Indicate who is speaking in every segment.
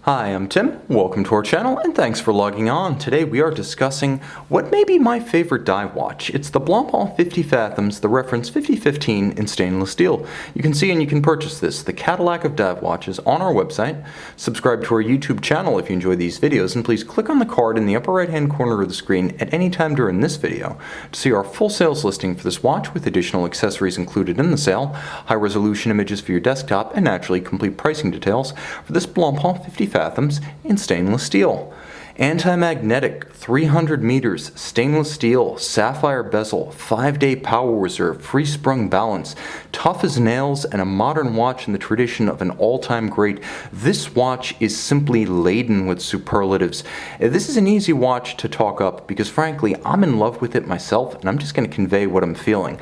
Speaker 1: Hi, I'm Tim. Welcome to our channel and thanks for logging on. Today we are discussing what may be my favorite dive watch. It's the Blancpain 50 Fathoms, the reference 5015 in stainless steel. You can see and you can purchase this, the Cadillac of dive watches, on our website. Subscribe to our YouTube channel if you enjoy these videos, and please click on the card in the upper right hand corner of the screen at any time during this video to see our full sales listing for this watch with additional accessories included in the sale, high resolution images for your desktop, and naturally complete pricing details for this Blancpain 50 Fathoms in stainless steel. Anti-magnetic, 300 meters, stainless steel, sapphire bezel, 5-day power reserve, free sprung balance, tough as nails, and a modern watch in the tradition of an all-time great. This watch is simply laden with superlatives. This is an easy watch to talk up because frankly, I'm in love with it myself, and I'm just going to convey what I'm feeling.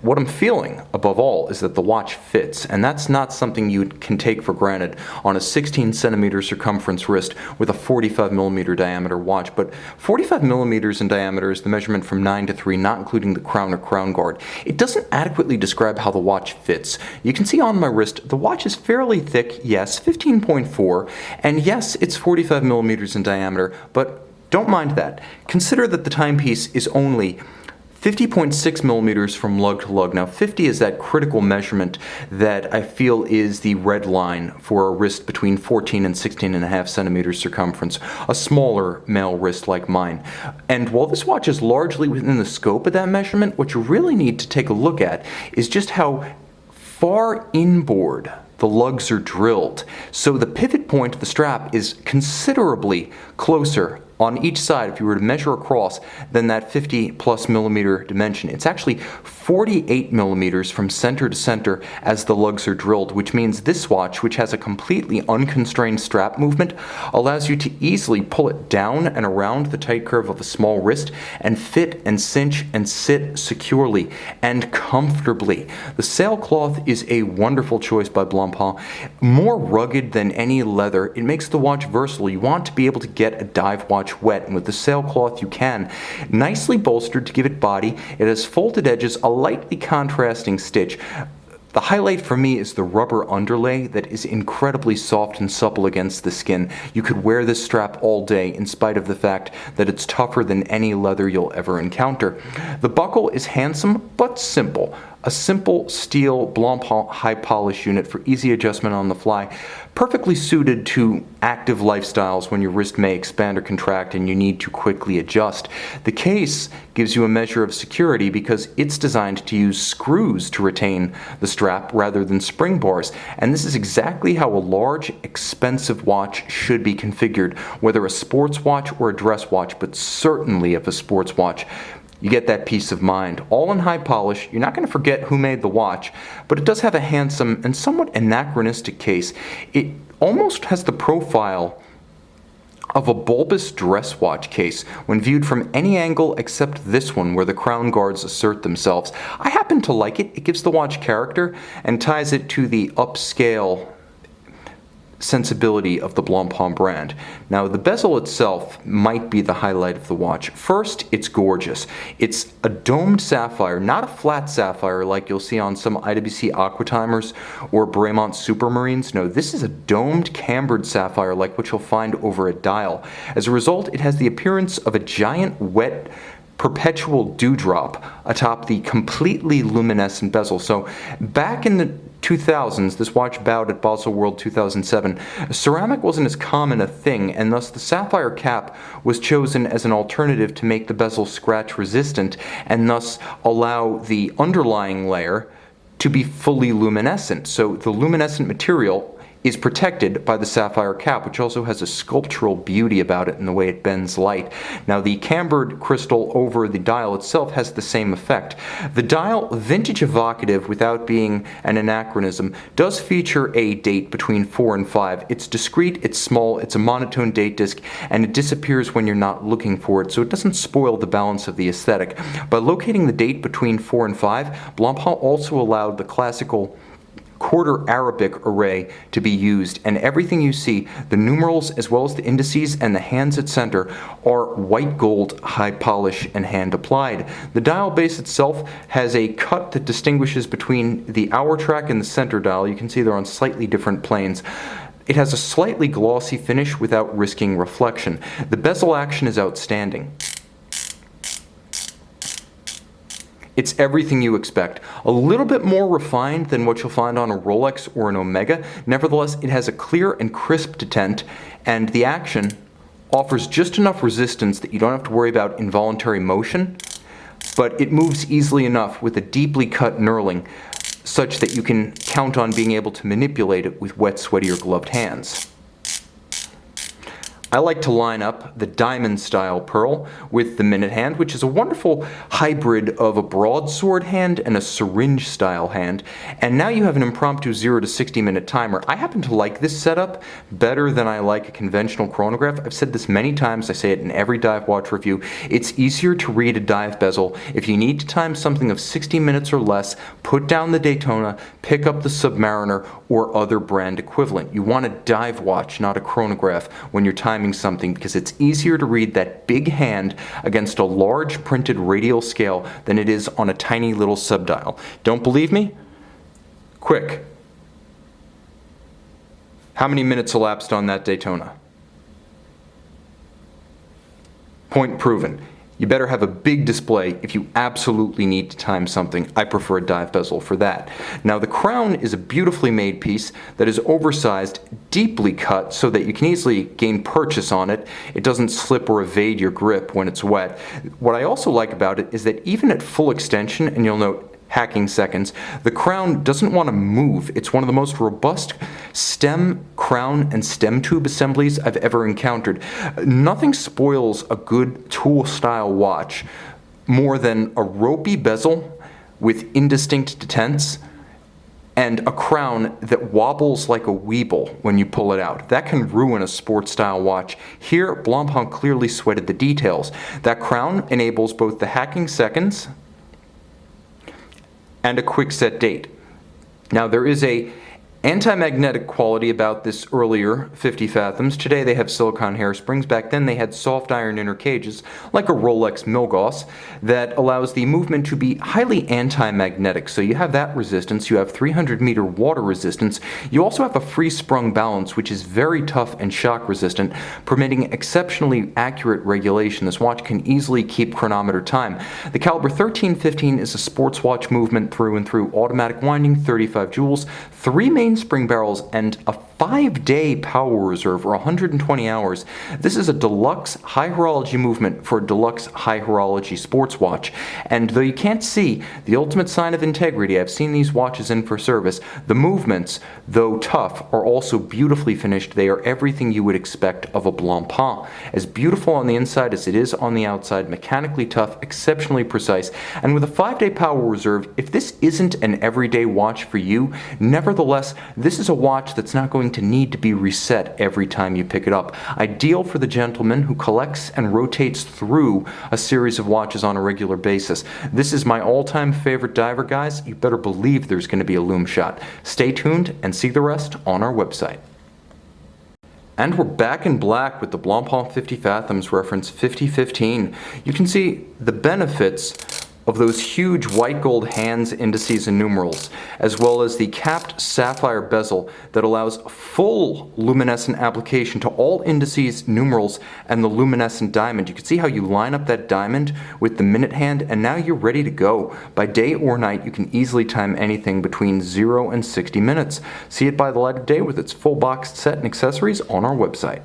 Speaker 1: What I'm feeling, above all, is that the watch fits, and that's not something you can take for granted on a 16 centimeter circumference wrist with a 45 millimeter diameter watch. But 45 millimeters in diameter is the measurement from 9 to 3, not including the crown or crown guard. It doesn't adequately describe how the watch fits. You can see on my wrist, the watch is fairly thick, yes, 15.4, and yes, it's 45 millimeters in diameter, but don't mind that. Consider that the timepiece is only 50.6 millimeters from lug to lug. Now 50 is that critical measurement that I feel is the red line for a wrist between 14 and 16.5 centimeters circumference, a smaller male wrist like mine. And while this watch is largely within the scope of that measurement, what you really need to take a look at is just how far inboard the lugs are drilled. So the pivot point of the strap is considerably closer on each side, if you were to measure across, than that 50 plus millimeter dimension. It's actually 48 millimeters from center to center as the lugs are drilled, which means this watch, which has a completely unconstrained strap movement, allows you to easily pull it down and around the tight curve of a small wrist and fit and cinch and sit securely and comfortably. The sailcloth is a wonderful choice by Blancpain. More rugged than any leather, it makes the watch versatile. You want to be able to get a dive watch wet, and with the sailcloth you can. Nicely bolstered to give it body, it has folded edges, a lightly contrasting stitch. The highlight for me is the rubber underlay that is incredibly soft and supple against the skin. You could wear this strap all day in spite of the fact that it's tougher than any leather you'll ever encounter. The buckle is handsome but simple. A simple steel Blancpain high polish unit for easy adjustment on the fly, perfectly suited to active lifestyles when your wrist may expand or contract and you need to quickly adjust. The case gives you a measure of security because it's designed to use screws to retain the strap rather than spring bars, and this is exactly how a large, expensive watch should be configured, whether a sports watch or a dress watch, but certainly if a sports watch. You get that peace of mind. All in high polish, you're not going to forget who made the watch, but it does have a handsome and somewhat anachronistic case. It almost has the profile of a bulbous dress watch case when viewed from any angle except this one where the crown guards assert themselves. I happen to like it. It gives the watch character and ties it to the upscale sensibility of the Blancpain brand. Now the bezel itself might be the highlight of the watch. First, it's gorgeous. It's a domed sapphire, not a flat sapphire like you'll see on some IWC Aquatimers or Bremont Supermarines. No, this is a domed cambered sapphire like what you'll find over a dial. As a result, it has the appearance of a giant wet perpetual dewdrop atop the completely luminescent bezel. So back in the 2000s, this watch bowed at Bezel World 2007. Ceramic wasn't as common a thing, and thus the sapphire cap was chosen as an alternative to make the bezel scratch resistant and thus allow the underlying layer to be fully luminescent. So the luminescent material is protected by the sapphire cap, which also has a sculptural beauty about it in the way it bends light. Now the cambered crystal over the dial itself has the same effect. The dial, vintage evocative without being an anachronism, does feature a date between 4 and 5. It's discrete, it's small, it's a monotone date disc, and it disappears when you're not looking for it, so it doesn't spoil the balance of the aesthetic. By locating the date between 4 and 5, Blancpain also allowed the classical quarter Arabic array to be used, and everything you see, the numerals as well as the indices and the hands at center, are white gold, high polish, and hand applied. The dial base itself has a cut that distinguishes between the hour track and the center dial. You can see they're on slightly different planes. It has a slightly glossy finish without risking reflection. The bezel action is outstanding. It's everything you expect. A little bit more refined than what you'll find on a Rolex or an Omega. Nevertheless, it has a clear and crisp detent, and the action offers just enough resistance that you don't have to worry about involuntary motion, but it moves easily enough with a deeply cut knurling such that you can count on being able to manipulate it with wet, sweaty, or gloved hands. I like to line up the diamond-style pearl with the minute hand, which is a wonderful hybrid of a broadsword hand and a syringe-style hand. And now you have an impromptu 0 to 60-minute timer. I happen to like this setup better than I like a conventional chronograph. I've said this many times. I say it in every dive watch review. It's easier to read a dive bezel. If you need to time something of 60 minutes or less, put down the Daytona, pick up the Submariner, or other brand equivalent. You want a dive watch, not a chronograph, when you're timing something, because it's easier to read that big hand against a large printed radial scale than it is on a tiny little subdial. Don't believe me? Quick. How many minutes elapsed on that Daytona? Point proven. You better have a big display if you absolutely need to time something. I prefer a dive bezel for that. Now the crown is a beautifully made piece that is oversized, deeply cut so that you can easily gain purchase on it. It doesn't slip or evade your grip when it's wet. What I also like about it is that even at full extension, and you'll note hacking seconds, the crown doesn't want to move. It's one of the most robust stem, crown, and stem tube assemblies I've ever encountered. Nothing spoils a good tool-style watch more than a ropey bezel with indistinct detents and a crown that wobbles like a weeble when you pull it out. That can ruin a sports-style watch. Here, Blancpain clearly sweated the details. That crown enables both the hacking seconds and a quick set date. Now there is a anti-magnetic quality about this earlier 50 Fathoms. Today they have silicone hairsprings. Back then they had soft iron inner cages, like a Rolex Milgauss, that allows the movement to be highly anti-magnetic. So you have that resistance, you have 300-meter water resistance. You also have a free-sprung balance, which is very tough and shock resistant, permitting exceptionally accurate regulation. This watch can easily keep chronometer time. The caliber 1315 is a sports watch movement through and through. Automatic winding, 35 joules, 3 main spring barrels, and a 5-day power reserve, or 120 hours. This is a deluxe high horology movement for a deluxe high horology sports watch. And though you can't see the ultimate sign of integrity, I've seen these watches in for service, the movements, though tough, are also beautifully finished. They are everything you would expect of a Blancpain. As beautiful on the inside as it is on the outside, mechanically tough, exceptionally precise, and with a 5-day power reserve. If this isn't an everyday watch for you, nevertheless, this is a watch that's not going to need to be reset every time you pick it up. Ideal for the gentleman who collects and rotates through a series of watches on a regular basis. This is my all-time favorite diver, guys. You better believe there's going to be a lume shot. Stay tuned and see the rest on our website. And we're back in black with the Blancpain 50 Fathoms reference 5015. You can see the benefits of those huge white gold hands, indices, and numerals, as well as the capped sapphire bezel that allows full luminescent application to all indices, numerals, and the luminescent diamond. You can see how you line up that diamond with the minute hand, and now you're ready to go. By day or night, you can easily time anything between 0 and 60 minutes. See it by the light of day with its full boxed set and accessories on our website.